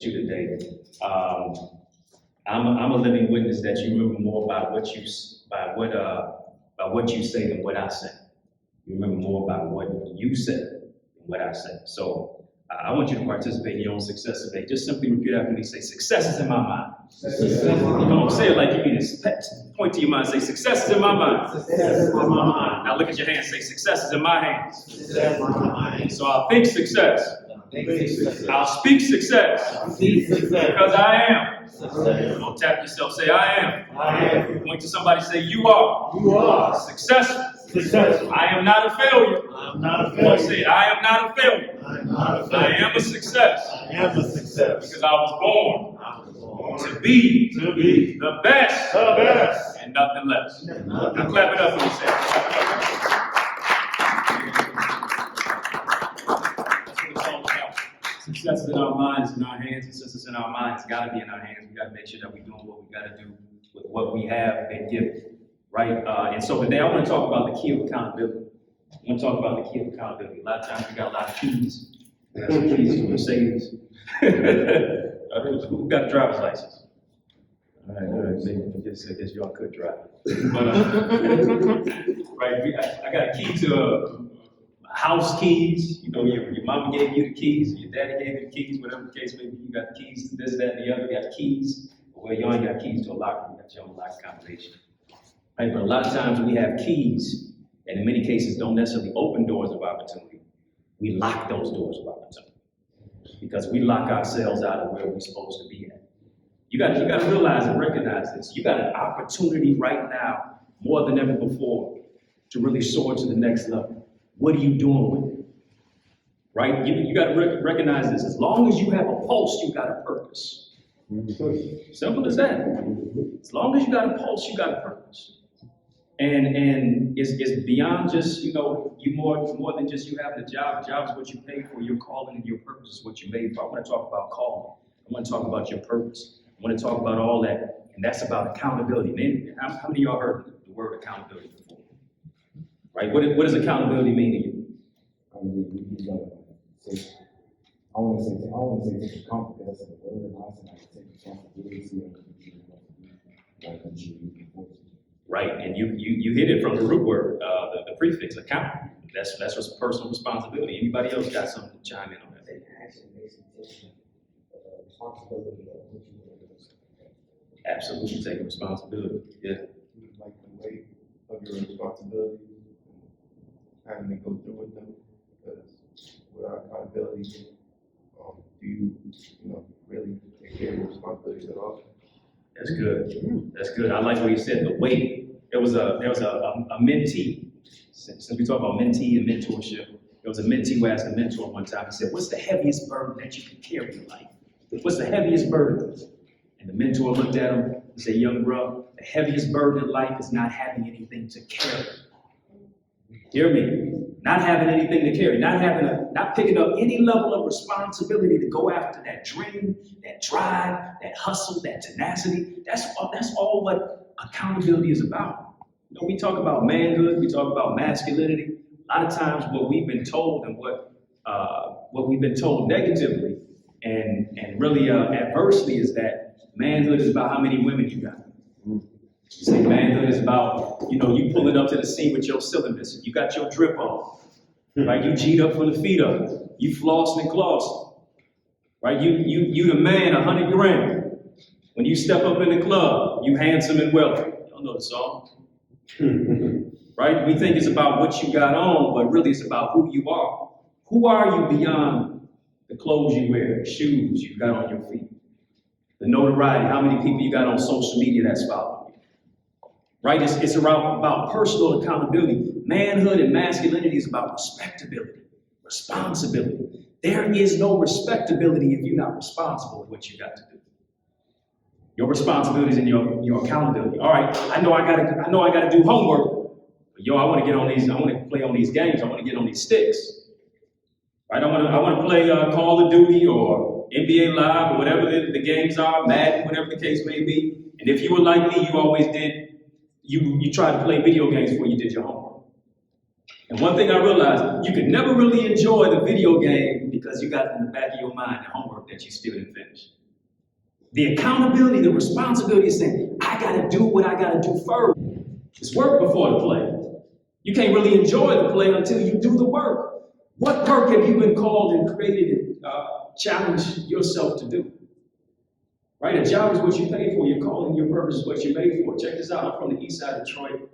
you today. I'm a living witness that you remember more by what you say than what I say. You remember more about what you said than what I said. So I want you to participate in your own success today. Just simply repeat after me. Say, success is in my mind. Don't say it like you mean it. Point to your mind. Say, success is in my mind. Success is in my mind. Now look at your hands. Say, success is in my hands. Success is in my mind. So I'll think success. I'll speak success. Because I am. Don't tap yourself. Say, I am. I am. Point to somebody. Say, you are. You are. Successful. Successful. I am not a failure. I am not a Boy, failure. say it. I am not a failure. I am not a I failure. am a success. I am a success. Because I was born I was born to be to be the best the best. and nothing less. And Now nothing clap it up when you say it. That's what it's all about. Success is in our minds, in our hands, and since it's in our minds, it's got to be in our hands. We got to make sure that we're doing what we got to do with what we have been given, right? And so today I want to talk about the key of accountability. I want to talk about the key of accountability. A lot of times we got a lot of keys. We got some keys to Mercedes. Who got a driver's license? All right, all right. Maybe I guess y'all could drive. But, right, I got a key to house keys. You know, your mama gave you the keys, your daddy gave you the keys, whatever the case may be. You got the keys to this, that, and the other. You got keys. Well, you ain't got keys to a locker. You got your own lock combination. Right, but a lot of times we have keys, and in many cases don't necessarily open doors of opportunity. We lock those doors of opportunity because we lock ourselves out of where we're supposed to be at. You got to realize and recognize this. You got an opportunity right now, more than ever before, to really soar to the next level. What are you doing with it? Right? You got to recognize this. As long as you have a pulse, you got a purpose. Simple as that. As long as you got a pulse, you got a purpose. And it's beyond just, you know, you more than just you having a job. A job is what you pay for. Your calling and your purpose is what you made for. I want to talk about calling. I want to talk about your purpose. I want to talk about all that, and that's about accountability. Man, how many of y'all heard the word accountability before? Right? What does accountability mean to you? I want to say take confidence in the word, and also like take responsibility of what you enforce. Right, and you hit it from the root word, the prefix, account. That's what's personal responsibility. Anybody else got something to chime in on that? Take action, basically taking responsibility of what you do. Absolutely taking responsibility. Yeah. Like the weight of your responsibility, having to go through with them, because without accountability, do you really take care of your responsibilities at all? That's good. That's good. I like what you said, the weight. There was a mentee. Since we talk about mentee and mentorship, there was a mentee who asked a mentor one time, he said, what's the heaviest burden that you can carry in life? What's the heaviest burden? And the mentor looked at him and said, young bro, the heaviest burden in life is not having anything to carry. Hear me? Not having anything to carry, not picking up any level of responsibility to go after that dream, that drive, that hustle, that tenacity. That's all what accountability is about. You know, we talk about manhood, we talk about masculinity. A lot of times what we've been told and what we've been told negatively and really adversely is that manhood is about how many women you got. You say manhood is about, you pulling up to the scene with your cylinders. You got your drip on, right? You G'd up from the feet up. You flossing and clossing, right? You the man, 100 grand. When you step up in the club, you handsome and wealthy. Y'all know the song, right? We think it's about what you got on, but really it's about who you are. Who are you beyond the clothes you wear, the shoes you got on your feet, the notoriety, how many people you got on social media that's following? Right? It's about personal accountability. Manhood and masculinity is about respectability, responsibility. There is no respectability if you're not responsible for what you got to do. Your responsibility is in your accountability. All right, I know I gotta do homework, but I want to play on these games, I want to get on these sticks. Right? I want to play Call of Duty or NBA Live or whatever the games are, Madden, whatever the case may be. And if you were like me, you always did. You tried to play video games before you did your homework. And one thing I realized, you can never really enjoy the video game because you got in the back of your mind the homework that you still didn't finish. The accountability, the responsibility is saying, I gotta do what I gotta do first. It's work before the play. You can't really enjoy the play until you do the work. What work have you been called and created and challenged yourself to do? Right? A job is what you pay for. Your calling, your purpose is what you're made for. Check this out. I'm from the east side of Detroit.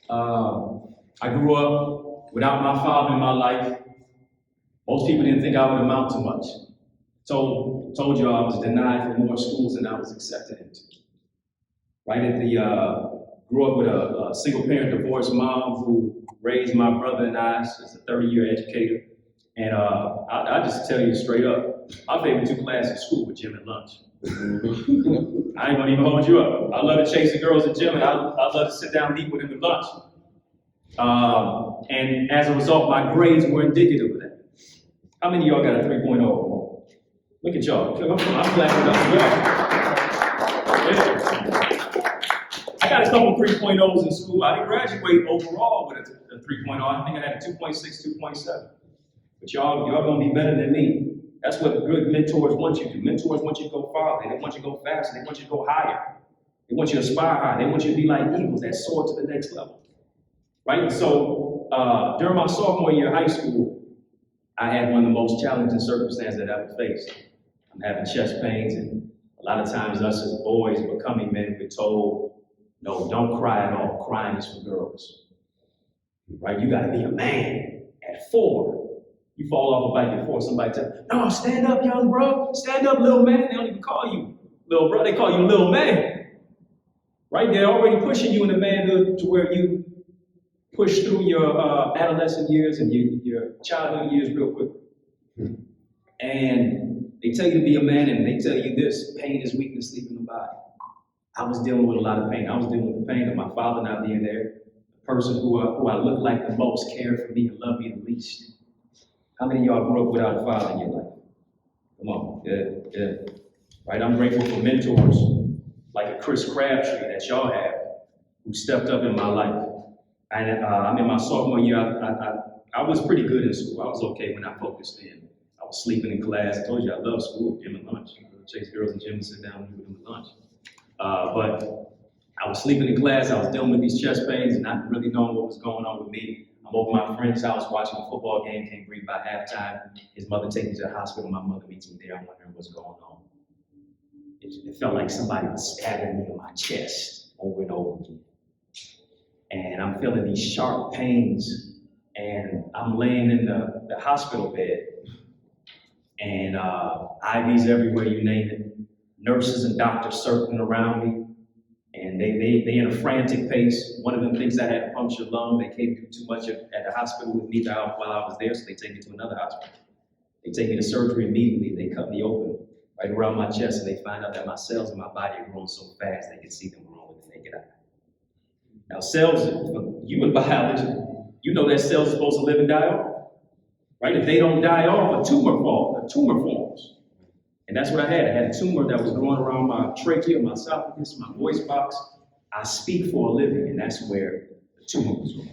I grew up without my father in my life. Most people didn't think I would amount to much. Told you I was denied for more schools than I was accepted into. Right at grew up with a single parent divorced mom who raised my brother and I as a 30-year educator. And I just tell you straight up, my favorite two classes in school were gym and lunch. I ain't gonna even hold you up. I love to chase the girls at gym, and I love to sit down and eat with them at lunch. And as a result, my grades were indicative of that. How many of y'all got a 3.0? Look at y'all. I'm clapping up. Yeah. I got a couple 3.0s in school. I didn't graduate overall with a 3.0. I think I had a 2.6, 2.7. But y'all gonna be better than me. That's what good mentors want you to do. Mentors want you to go farther. They want you to go faster. They want you to go higher. They want you to aspire high. They want you to be like eagles that soar to the next level. Right? And so during my sophomore year of high school, I had one of the most challenging circumstances that I ever faced. I'm having chest pains, and a lot of times us as boys becoming men, we're told, no, don't cry at all. Crying is for girls. Right? You gotta be a man. At 4, you fall off a bike at 4, somebody tell you, no, stand up, young bro. Stand up, little man. They don't even call you little bro, they call you little man. Right? They're already pushing you into manhood to where you push through your adolescent years and your childhood years real quick. And they tell you to be a man, and they tell you this: pain is weakness, sleep in the body. I was dealing with a lot of pain. I was dealing with the pain of my father not being there, the person who I looked like the most, cared for me and loved me the least. How many of y'all grew up without a father in your life? Come on, yeah. Right, I'm grateful for mentors like a Chris Crabtree that y'all have, who stepped up in my life. And I'm in my sophomore year. I was pretty good in school. I was okay when I focused in. I was sleeping in class. I told you I love school, gym and lunch. Chase girls in gym and sit down and do them at lunch. But I was sleeping in class. I was dealing with these chest pains and not really knowing what was going on with me. I'm over my friend's house watching a football game. Can't breathe by halftime. His mother takes me to the hospital. My mother meets me there. I'm wondering what's going on. It felt like somebody was stabbing me in my chest over and over again. And I'm feeling these sharp pains, and I'm laying in the hospital bed, and IVs everywhere, you name it. Nurses and doctors circling around me, and they in a frantic pace. One of them thinks I had a punctured lung. They can't do too much at the hospital with me while I was there, so they take me to another hospital. They take me to surgery immediately. They cut me open right around my chest, and they find out that my cells in my body are growing so fast they can see them growing with the naked eye. Now, cells, you in biology, you know that cells are supposed to live and die off, right? If they don't die off, a tumor forms. And that's what I had. I had a tumor that was growing around my trachea, my esophagus, my voice box. I speak for a living, and that's where the tumor was growing.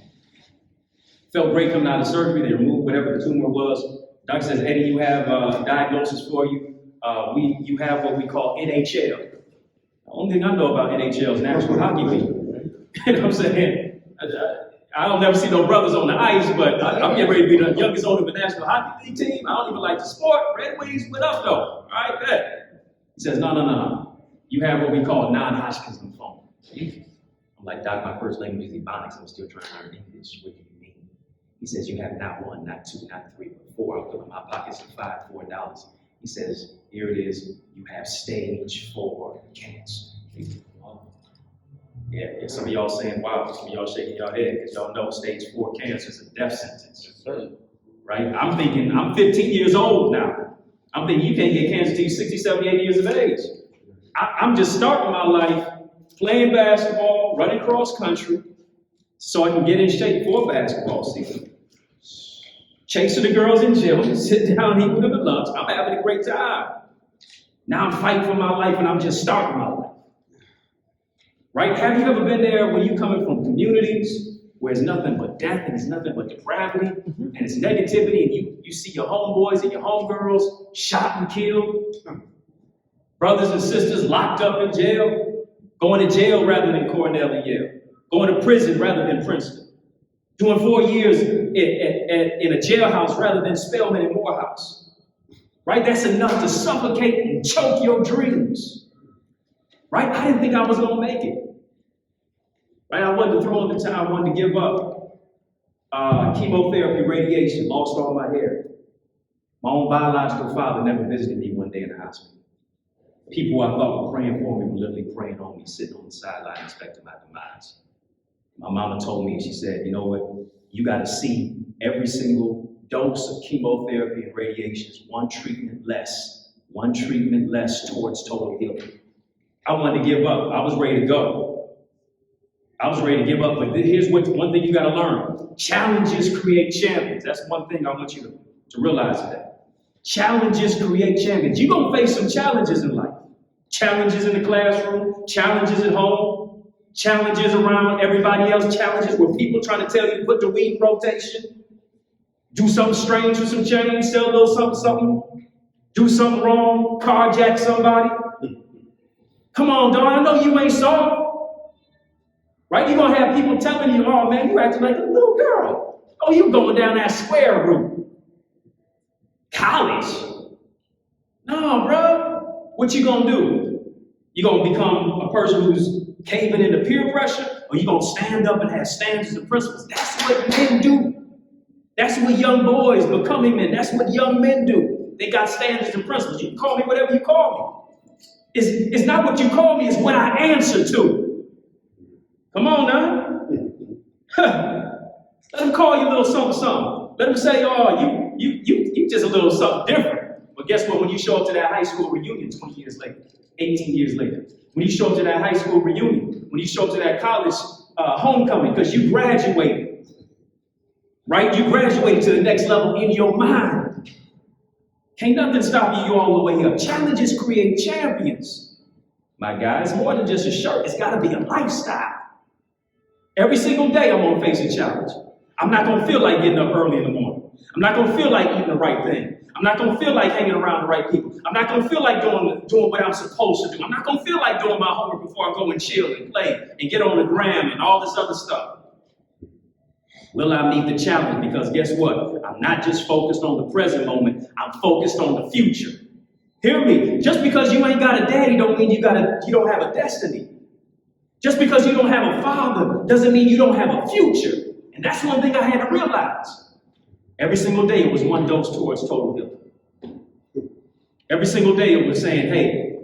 Felt great coming out of surgery. They removed whatever the tumor was. Doctor says, Eddie, you have a diagnosis for you. You have what we call NHL. The only thing I know about NHL is National Hockey League. You know what I'm saying? I don't never see no brothers on the ice, but I'm getting ready to be the youngest owner of a National Hockey League team. I don't even like the sport. Red Wings, what up, though? All right, bet. He says, no. You have what we call non-Hodgkin's lymphoma. I'm like, Doc, my first language is Ebonics. I'm still trying to learn English. What do you mean? He says, you have not 1, not 2, not 3, but 4. I'm filling my pockets with $4. He says, here it is. You have stage 4 cancer. Yeah, some of y'all saying, wow, some of y'all shaking your head because y'all know stage 4 cancer is a death sentence. Right? I'm thinking, I'm 15 years old now. I'm thinking you can't get cancer till you're 60, 70, 80 years of age. I'm just starting my life playing basketball, running cross country, so I can get in shape for basketball season. Chasing the girls in gym, sit down and eat with them at lunch. I'm having a great time. Now I'm fighting for my life and I'm just starting my life. Right? Have you ever been there when you're coming from communities where it's nothing but death and it's nothing but depravity and it's negativity, and you see your homeboys and your homegirls shot and killed, brothers and sisters locked up in jail, going to jail rather than Cornell and Yale, going to prison rather than Princeton, doing 4 years in a jailhouse rather than Spelman and Morehouse. Right? That's enough to suffocate and choke your dreams. Right? I didn't think I was going to make it. Right? I wanted to throw in the towel. I wanted to give up. Chemotherapy, radiation, lost all my hair. My own biological father never visited me one day in the hospital. People I thought were praying for me were literally praying on me, sitting on the sideline expecting my demise. My mama told me, she said, you know what? You got to see every single dose of chemotherapy and radiation is one treatment less towards total healing. I wanted to give up. I was ready to go. I was ready to give up, but here's one thing you got to learn. Challenges create champions. That's one thing I want you to realize today. Challenges create champions. You're going to face some challenges in life. Challenges in the classroom, challenges at home, challenges around everybody else, challenges with people trying to tell you to put the weed in rotation, do something strange with some change, sell a little something, do something wrong, carjack somebody. Come on, dog, I know you ain't soft. Right? You're going to have people telling you, oh man, you acting like a little girl. Oh, you going down that square route. College. No, bro. What you gonna do? You gonna become a person who's caving into peer pressure, or you gonna stand up and have standards and principles? That's what men do. That's what young boys becoming men. That's what young men do. They got standards and principles. You can call me whatever you call me. It's not what you call me, it's what I answer to. Come on now. Let them call you a little something, something. Let them say, oh, you just a little something different. But guess what? When you show up to that high school reunion 20 years later, 18 years later, when you show up to that high school reunion, when you show up to that college homecoming, because you graduated, right? You graduated to the next level in your mind. Can't nothing stop you all the way up. Challenges create champions. My God, it's more than just a shirt. It's got to be a lifestyle. Every single day I'm going to face a challenge. I'm not going to feel like getting up early in the morning. I'm not going to feel like eating the right thing. I'm not going to feel like hanging around the right people. I'm not going to feel like doing what I'm supposed to do. I'm not going to feel like doing my homework before I go and chill and play and get on the gram and all this other stuff. Will I meet the challenge? Because guess what? I'm not just focused on the present moment. I'm focused on the future. Hear me. Just because you ain't got a daddy don't mean you don't have a destiny. Just because you don't have a father doesn't mean you don't have a future. And that's one thing I had to realize. Every single day it was one dose towards total healing. Every single day it was saying, hey,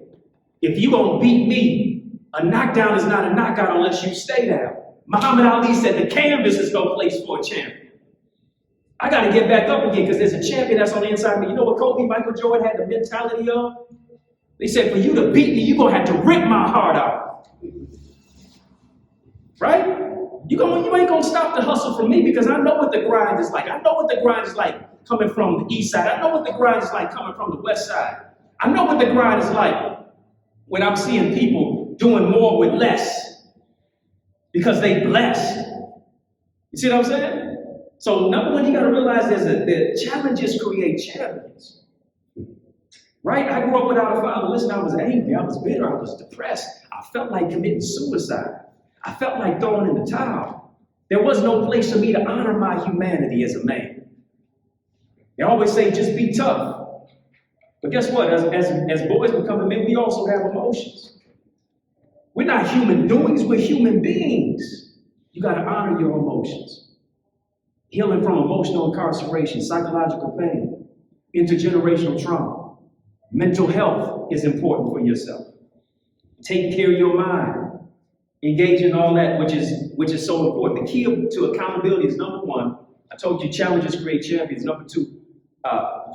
if you gonna beat me, a knockdown is not a knockout unless you stay down. Muhammad Ali said the canvas is no place for a champion. I gotta get back up again because there's a champion that's on the inside of me. You know what Michael Jordan had the mentality of? They said, for you to beat me, you're gonna have to rip my heart out. Right? You ain't gonna stop the hustle from me because I know what the grind is like. I know what the grind is like coming from the east side. I know what the grind is like coming from the west side. I know what the grind is like when I'm seeing people doing more with less because they blessed. You see what I'm saying? So number one, you gotta realize that challenges create champions. Right? I grew up without a father. Listen, I was angry, I was bitter, I was depressed. I felt like committing suicide. I felt like throwing in the towel. There was no place for me to honor my humanity as a man. They always say, just be tough. But guess what? As boys becoming men, we also have emotions. We're not human doings, we're human beings. You got to honor your emotions. Healing from emotional incarceration, psychological pain, intergenerational trauma. Mental health is important for yourself. Taking care of your mind. Engage in all that, which is so important. The key to accountability is number one. I told you challenges create champions. Number two,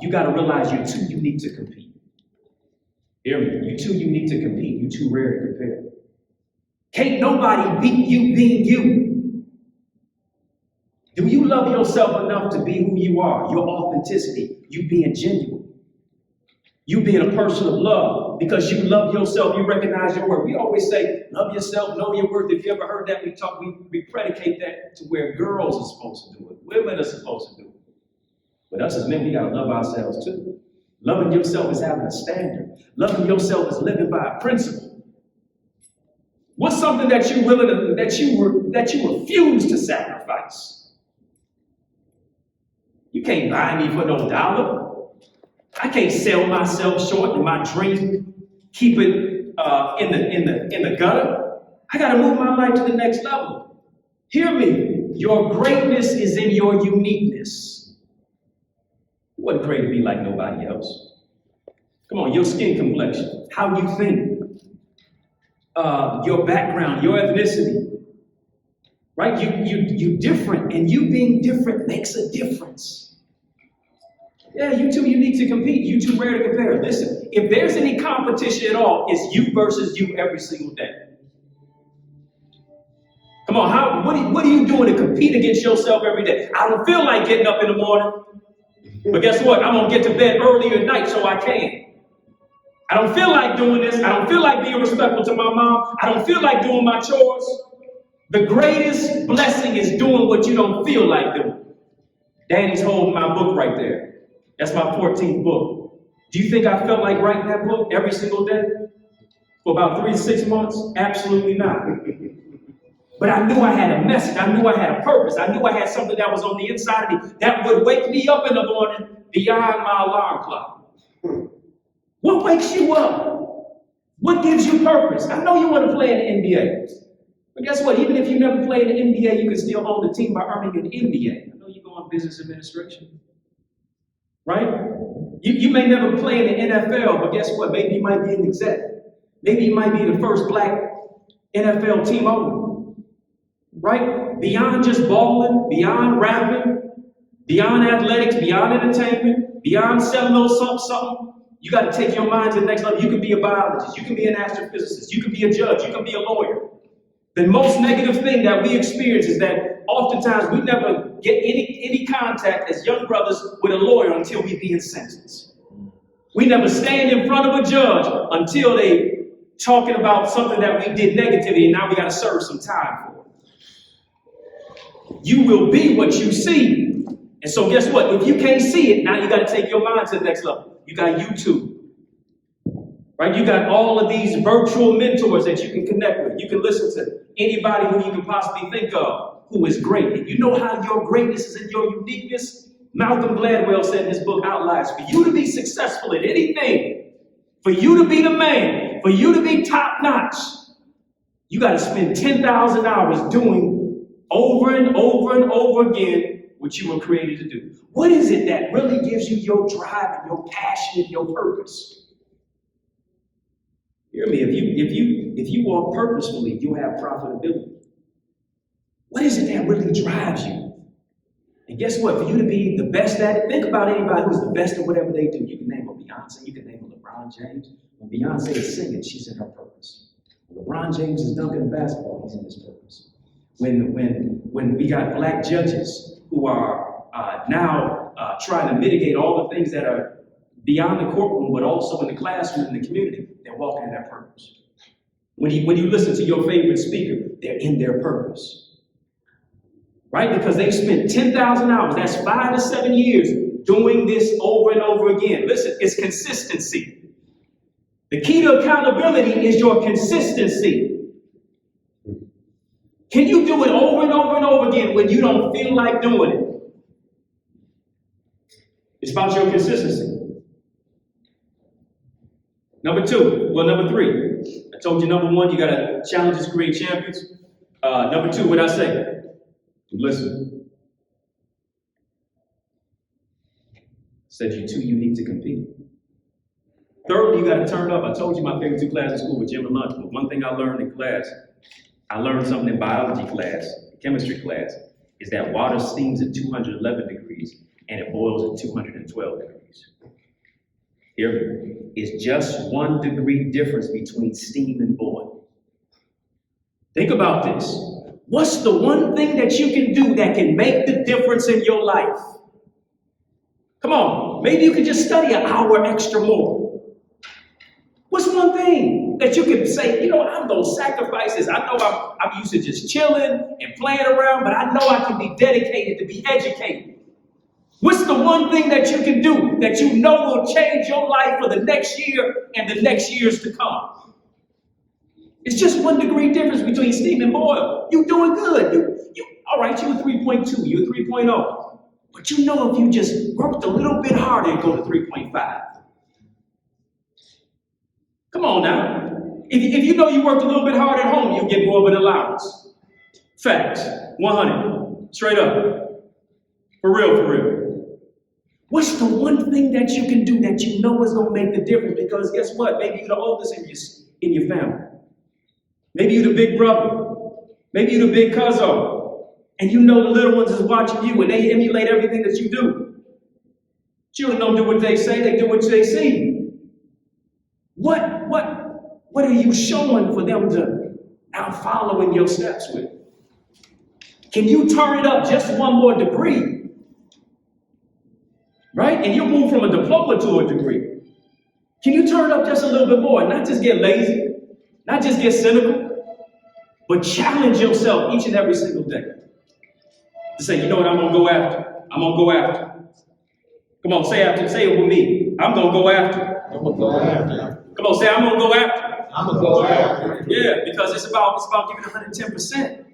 you got to realize you're too unique to compete. Hear me? You're too unique to compete. You're too rare to compare. Can't nobody beat you being you. Do you love yourself enough to be who you are? Your authenticity, you being genuine. You being a person of love because you love yourself, you recognize your worth. We always say, love yourself, know your worth. If you ever heard that, we predicate that to where girls are supposed to do it, women are supposed to do it. But us as men, we gotta love ourselves too. Loving yourself is having a standard. Loving yourself is living by a principle. What's something that you're willing to, that you refuse to sacrifice? You can't buy me for no dollar. I can't sell myself short in my dreams, keep it in the gutter. I gotta move my life to the next level. Hear me. Your greatness is in your uniqueness. You wasn't created to be like nobody else. Come on, your skin complexion, how you think, your background, your ethnicity, right? You different, and you being different makes a difference. Yeah, you too unique to compete. You too rare to compare. Listen, if there's any competition at all, it's you versus you every single day. Come on, what are you doing to compete against yourself every day? I don't feel like getting up in the morning, but guess what? I'm gonna get to bed earlier at night so I can. I don't feel like doing this. I don't feel like being respectful to my mom. I don't feel like doing my chores. The greatest blessing is doing what you don't feel like doing. Danny's holding my book right there. That's my 14th book. Do you think I felt like writing that book every single day for about 3 to 6 months? Absolutely not. But I knew I had a message. I knew I had a purpose. I knew I had something that was on the inside of me that would wake me up in the morning beyond my alarm clock. What wakes you up? What gives you purpose? I know you want to play in the NBA. But guess what? Even if you never played in the NBA, you can still own the team by earning an MBA. I know you go on business administration. Right? You may never play in the NFL, but guess what? Maybe you might be an exec. Maybe you might be the first black NFL team owner. Right? Beyond just balling, beyond rapping, beyond athletics, beyond entertainment, beyond selling those something, you got to take your mind to the next level. You can be a biologist, you can be an astrophysicist, you can be a judge, you can be a lawyer. The most negative thing that we experience is that oftentimes we never get any contact as young brothers with a lawyer until we be in sentence. We never stand in front of a judge until they talking about something that we did negatively and now we got to serve some time for it. You will be what you see. And so guess what? If you can't see it, now you got to take your mind to the next level. You got YouTube. Right? You got all of these virtual mentors that you can connect with. You can listen to anybody who you can possibly think of who is great. And you know how your greatness is in your uniqueness? Malcolm Gladwell said in his book Outliers, for you to be successful at anything, for you to be the man, for you to be top notch, you got to spend 10,000 hours doing over and over and over again what you were created to do. What is it that really gives you your drive and your passion and your purpose? Hear me, if you walk purposefully, you'll have profitability. What is it that really drives you? And guess what? For you to be the best at it, think about anybody who's the best at whatever they do. You can name a Beyonce, you can name a LeBron James. When Beyonce is singing, she's in her purpose. When LeBron James is dunking in basketball, he's in his purpose. When we got black judges who are now trying to mitigate all the things that are beyond the courtroom, but also in the classroom, in the community, they're walking in their purpose. When you listen to your favorite speaker, they're in their purpose. Right? Because they've spent 10,000 hours, that's 5 to 7 years, doing this over and over again. Listen, it's consistency. The key to accountability is your consistency. Can you do it over and over and over again when you don't feel like doing it? It's about your consistency. Number three. I told you number one, you gotta challenges create champions. Number two, what I say? Listen. Said you're too unique to compete. Thirdly, you gotta turn up. I told you my favorite two classes in school were gym and lunch, but one thing I learned in class, I learned something in biology class, chemistry class, is that water steams at 211 degrees and it boils at 212 degrees. Hear me? It's just 1 degree difference between steam and boil. Think about this. What's the one thing that you can do that can make the difference in your life? Come on, maybe you can just study an hour extra more. What's one thing that you can say, you know, I'm gonna sacrifice this. I know I'm used to just chilling and playing around, but I know I can be dedicated to be educated. What's the one thing that you can do that you know will change your life for the next year and the next years to come? It's just 1 degree difference between steam and boil. You doing good. All right, you a 3.2, you a 3.0. But you know if you just worked a little bit harder and go to 3.5. Come on now. If you know you worked a little bit hard at home, you'll get more of an allowance. Facts. 100. Straight up. For real, for real. What's the one thing that you can do that you know is going to make the difference? Because guess what? Maybe you're the oldest in your family. Maybe you're the big brother. Maybe you're the big cousin. And you know the little ones is watching you and they emulate everything that you do. Children don't do what they say, they do what they see. What are you showing for them to now follow in your steps with? Can you turn it up just 1 more degree? Right? And you move from a diploma to a degree. Can you turn it up just a little bit more? Not just get lazy, not just get cynical, but challenge yourself each and every single day. To say, you know what, I'm gonna go after. I'm gonna go after. Come on, say it with me. I'm gonna go after. I'm gonna go after. Come on, say I'm gonna go after. I'm gonna go after. Yeah, because it's about giving 110%.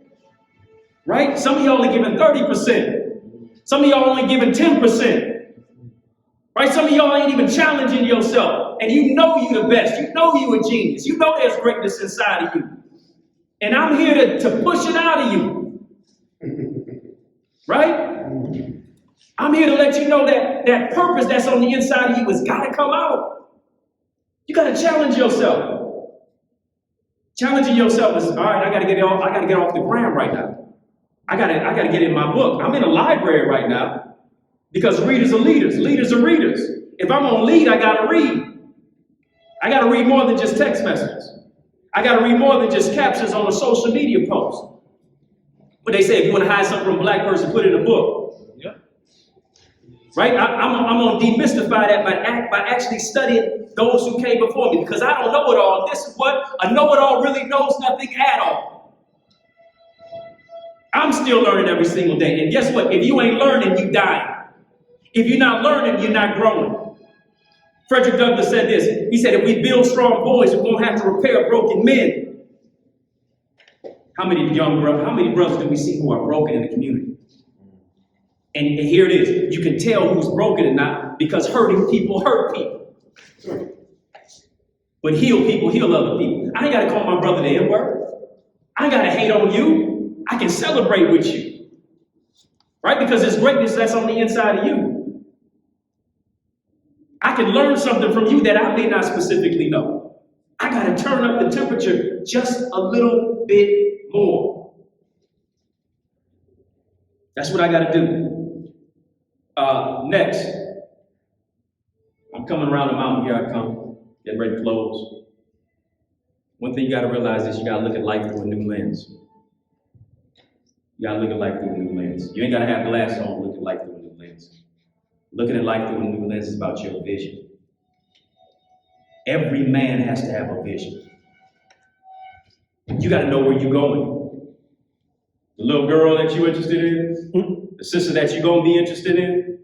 Right? Some of y'all are giving 30%. Some of y'all only giving 10%. Right? Some of y'all ain't even challenging yourself. And you know you the best. You know you a genius. You know there's greatness inside of you. And I'm here to push it out of you. Right? I'm here to let you know that purpose that's on the inside of you has got to come out. You got to challenge yourself. Challenging yourself is, all right, I got to get off the ground right now. I got to get in my book. I'm in a library right now because readers are leaders. Leaders are readers. If I'm on lead, I got to read. I got to read more than just text messages. I got to read more than just captions on a social media post. But they say if you want to hide something from a black person, put it in a book. Yeah. Right? I'm going to demystify that by actually studying those who came before me, because I don't know it all. This is what a know-it-all really knows nothing at all. I'm still learning every single day. And guess what? If you ain't learning, you dying. If you're not learning, you're not growing. Frederick Douglass said this. He said, if we build strong boys, we won't have to repair broken men. How many brothers do we see who are broken in the community? And here it is. You can tell who's broken or not because hurting people hurt people. But heal people, heal other people. I ain't got to call my brother the N-word. I ain't got to hate on you. I can celebrate with you. Right? Because there's greatness that's on the inside of you. I can learn something from you that I may not specifically know. I got to turn up the temperature just a little bit more. That's what I got to do. Next. I'm coming around the mountain, here I come, getting ready to close. One thing you gotta realize is you gotta look at life through a new lens. You gotta look at life through a new lens. You ain't gotta have glasses on to look at life through a new lens. Looking at life through a new lens is about your vision. Every man has to have a vision. You gotta know where you're going. The little girl that you're interested in, the sister that you're gonna be interested in,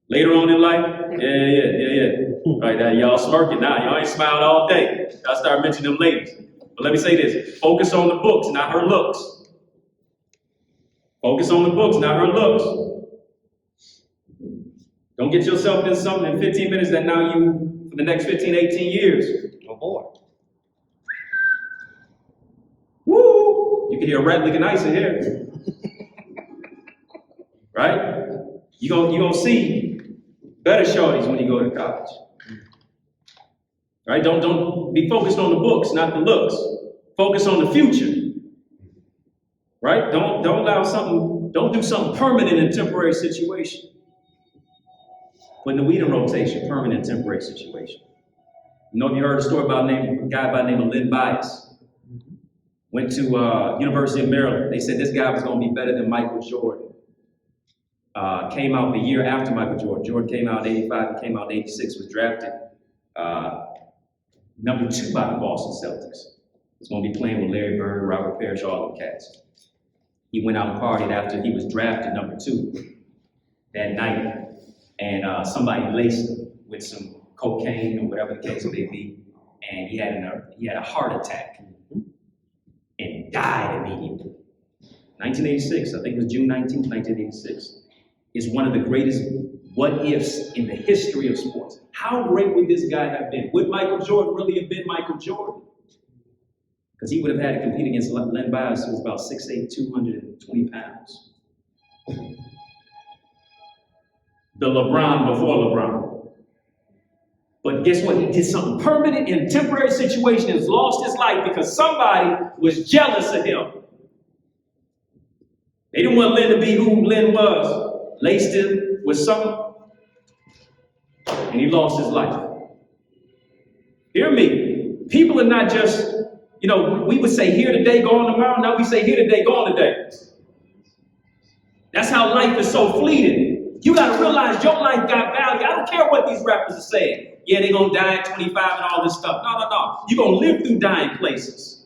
later on in life, yeah. Right now, y'all smirking now. Y'all ain't smiling all day. Y'all start mentioning them ladies. But let me say this. Focus on the books, not her looks. Focus on the books, not her looks. Don't get yourself in something in 15 minutes that now you, for the next 15, 18 years. Oh boy. Woo! You can hear a rat licking ice in here. Right? You're gonna see better shorties when you go to college. Right? Don't be focused on the books, not the looks. Focus on the future. Right? Don't do something permanent in a temporary situation. Put in the weed in rotation, permanent temporary situation. You know, if you heard a story about a guy by the name of Len Bias. Went to University of Maryland. They said this guy was going to be better than Michael Jordan. Came out the year after Michael Jordan. Jordan came out in 85, he came out in 86, was drafted Number 2 by the Boston Celtics. Was going to be playing with Larry Bird, Robert Parrish, all the cats. He went out and partied after he was drafted number 2 that night, and somebody laced him with some cocaine or whatever the case may be, and he had a heart attack and died immediately. 1986, I think it was June 19th, 1986, is one of the greatest what-ifs in the history of sports. How great would this guy have been? Would Michael Jordan really have been Michael Jordan? Because he would have had to compete against Len Bias, who was about 6'8", 220 pounds. The LeBron before LeBron. But guess what? He did something permanent in a temporary situation and has lost his life because somebody was jealous of him. They didn't want Len to be who Len was. Laced him with something, and he lost his life. Hear me. People are not just, we would say here today, gone tomorrow. Now we say here today, gone today. That's how life is so fleeting. You got to realize your life got value. I don't care what these rappers are saying. Yeah, they're going to die at 25 and all this stuff. No. You're going to live through dying places.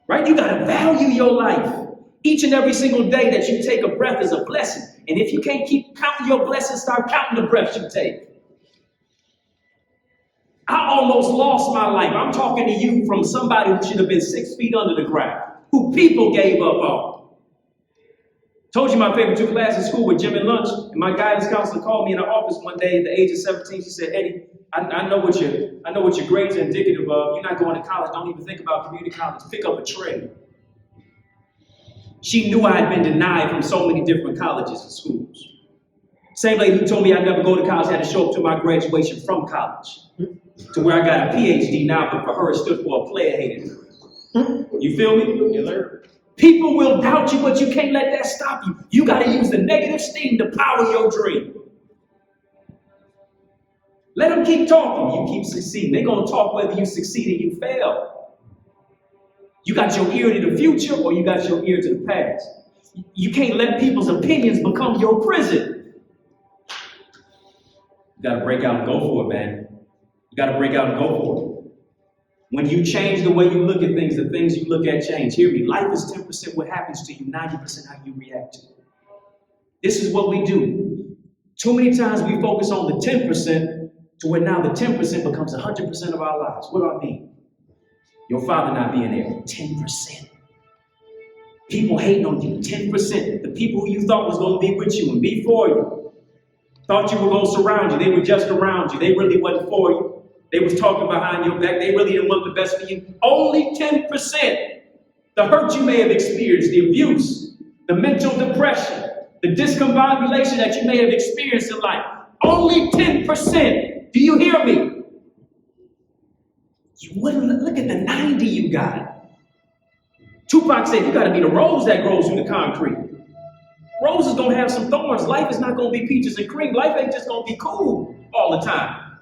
Right? You got to value your life. Each and every single day that you take a breath is a blessing. And if you can't keep counting your blessings, start counting the breaths you take. I almost lost my life. I'm talking to you from somebody who should have been 6 feet under the ground, who people gave up on. Told you my favorite 2 classes in school were gym and lunch. And my guidance counselor called me in the office one day at the age of 17. She said, Eddie, I know what your grades are indicative of. You're not going to college. Don't even think about community college. Pick up a trade. She knew I had been denied from so many different colleges and schools. Same lady who told me I'd never go to college had to show up to my graduation from college, to where I got a PhD now, but for her it stood for a player hated. You feel me? People will doubt you, but you can't let that stop you. You got to use the negative steam to power your dream. Let them keep talking. You keep succeeding. They're going to talk whether you succeed or you fail. You got your ear to the future or you got your ear to the past. You can't let people's opinions become your prison. You got to break out and go for it, man. You got to break out and go for it. When you change the way you look at things, the things you look at change. Hear me, life is 10% what happens to you, 90% how you react to it. This is what we do. Too many times we focus on the 10% to where now the 10% becomes 100% of our lives. What do I mean? Your father not being there, 10%. People hating on you, 10%. The people who you thought was going to be with you and be for you, thought you were going to surround you, they were just around you. They really wasn't for you. They was talking behind your back. They really didn't want the best for you. Only 10%. The hurt you may have experienced, the abuse, the mental depression, the discombobulation that you may have experienced in life. Only 10%. Do you hear me? You wouldn't look at the 90 you got. Tupac said, you got to be the rose that grows through the concrete. Rose is going to have some thorns. Life is not going to be peaches and cream. Life ain't just going to be cool all the time.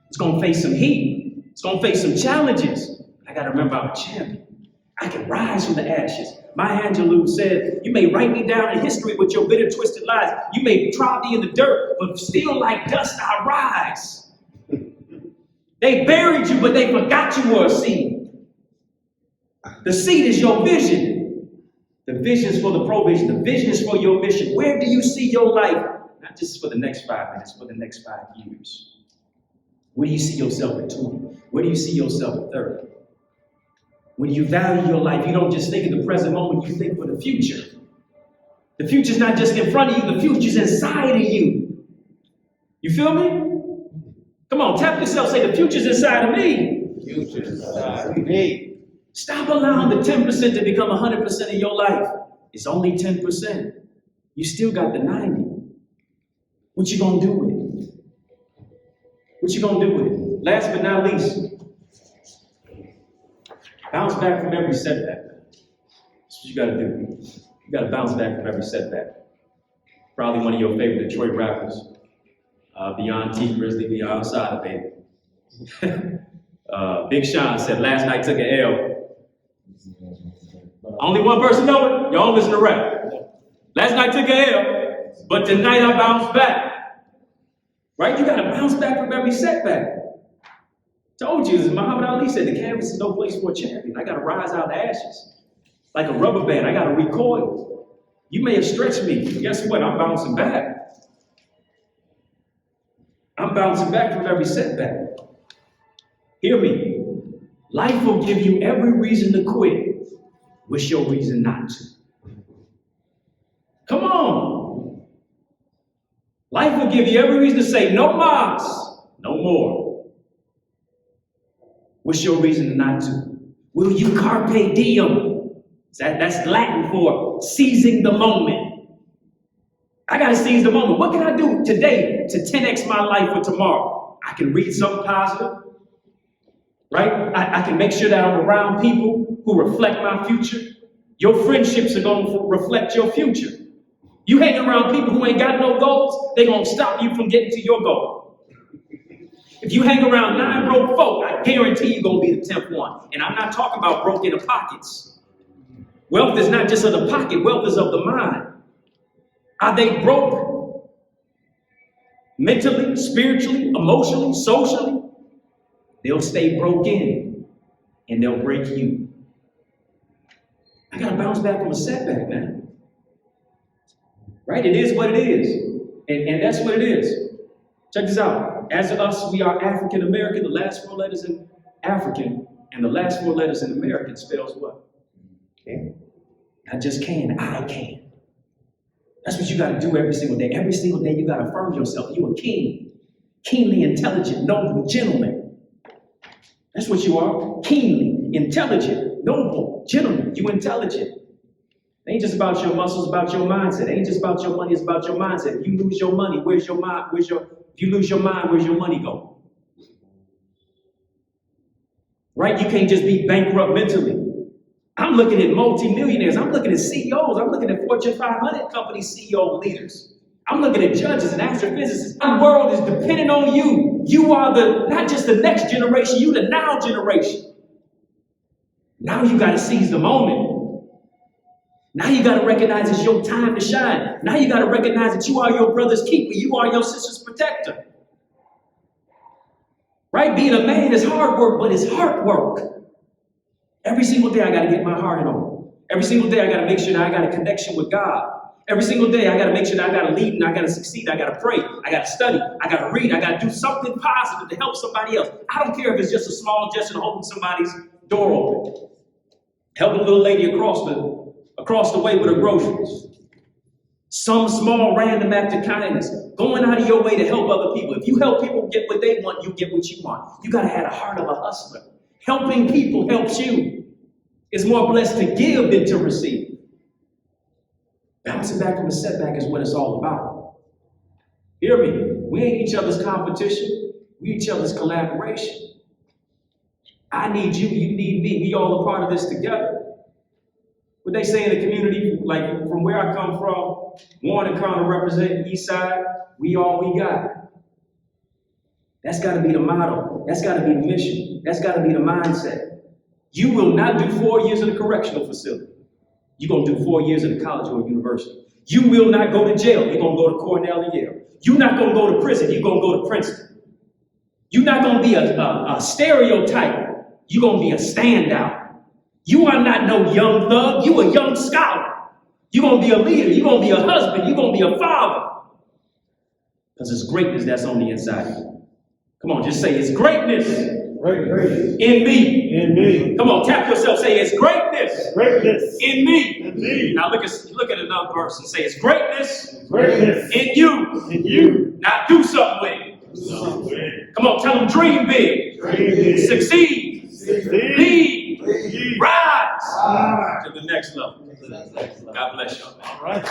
It's going to face some heat. It's going to face some challenges. I got to remember I'm a champion. I can rise from the ashes. Maya Angelou said, you may write me down in history with your bitter, twisted lies. You may trod me in the dirt, but still like dust I rise. They buried you, but they forgot you were a seed. The seed is your vision. The vision is for the provision. The vision is for your mission. Where do you see your life? Not just for the next 5 minutes, for the next 5 years. Where do you see yourself at 20? Where do you see yourself at 30? When you value your life, you don't just think of the present moment, you think for the future. The future's not just in front of you, the future's inside of you. You feel me? Come on, tap yourself, say the future's inside of me. Future's inside of me. Stop allowing the 10% to become 100% of your life. It's only 10%. You still got the 90. What you gonna do with it? What you gonna do with it? Last but not least, bounce back from every setback. That's what you gotta do. You gotta bounce back from every setback. Probably one of your favorite Detroit rappers, Beyond T Grizzly, Beyond Sada, baby. Big Sean said, last night took an L. Only one person know it? Y'all listen to rap. Last night took an L, but tonight I bounced back. Right? You gotta bounce back from every setback. Told you, as Muhammad Ali said, the canvas is no place for a champion. I got to rise out of the ashes. Like a rubber band, I got to recoil. You may have stretched me, but guess what? I'm bouncing back. I'm bouncing back from every setback. Hear me. Life will give you every reason to quit. What's your reason not to? Come on. Life will give you every reason to say, no mas, no more. What's your reason not to? Will you carpe diem? That's Latin for seizing the moment. I gotta seize the moment. What can I do today to 10x my life for tomorrow? I can read something positive, right? I can make sure that I'm around people who reflect my future. Your friendships are gonna reflect your future. You hang around people who ain't got no goals, they're gonna stop you from getting to your goal. If you hang around 9 broke folk, I guarantee you're gonna be the 10th one. And I'm not talking about broke in the pockets. Wealth is not just of the pocket, wealth is of the mind. Are they broke? Mentally, spiritually, emotionally, socially? They'll stay broken and they'll break you. I gotta bounce back from a setback, man. Right? It is what it is. And that's what it is. Check this out. As us, we are African American. The last 4 letters in African and the last 4 letters in American spells what? Can. Not just can, I can. That's what you got to do every single day. Every single day you got to affirm yourself. You're a king. Keenly intelligent, noble gentleman. That's what you are. Keenly intelligent, noble gentleman. You intelligent. It ain't just about your muscles, about your mindset. It ain't just about your money, it's about your mindset. If you lose your money, where's your mind? If you lose your mind, where's your money go? Right? You can't just be bankrupt mentally. I'm looking at multimillionaires. I'm looking at CEOs. I'm looking at Fortune 500 company CEO leaders. I'm looking at judges and astrophysicists. Our world is dependent on you. You are not just the next generation, you the now generation. Now you got to seize the moment. Now you got to recognize it's your time to shine. Now you got to recognize that you are your brother's keeper. You are your sister's protector. Right? Being a man is hard work, but it's heart work. Every single day I got to get my heart in order. Every single day I got to make sure that I got a connection with God. Every single day I got to make sure that I got to lead and I got to succeed. I got to pray. I got to study. I got to read. I got to do something positive to help somebody else. I don't care if it's just a small gesture to open somebody's door open. Help a little lady across the way with her groceries. Some small random act of kindness. Going out of your way to help other people. If you help people get what they want, you get what you want. You got to have the heart of a hustler. Helping people helps you. It's more blessed to give than to receive. Bouncing back from a setback is what it's all about. Hear me. We ain't each other's competition. We each other's collaboration. I need you. You need me. We all a part of this together. What they say in the community, like from where I come from, Warren and Carter represent East Side. We all we got. That's got to be the motto. That's got to be the mission. That's got to be the mindset. You will not do 4 years in a correctional facility. You're going to do 4 years in a college or a university. You will not go to jail. You're going to go to Cornell and Yale. You're not going to go to prison. You're going to go to Princeton. You're not going to be a stereotype. You're going to be a standout. You are not no young thug. You a young scholar. You're going to be a leader. You're going to be a husband. You're going to be a father. Because it's greatness that's on the inside of you. Come on, just say it's greatness. Greatness. In me. In me. Come on, tap yourself. Say it's greatness. Greatness. In me. In me. Now look at another person. Say it's greatness. Greatness. In you. In you. Now do something with it. Come on, tell them dream big. Dream big. Succeed. Succeed. Lead. Lead. Rise. Rise. To the next level. God bless you. All right.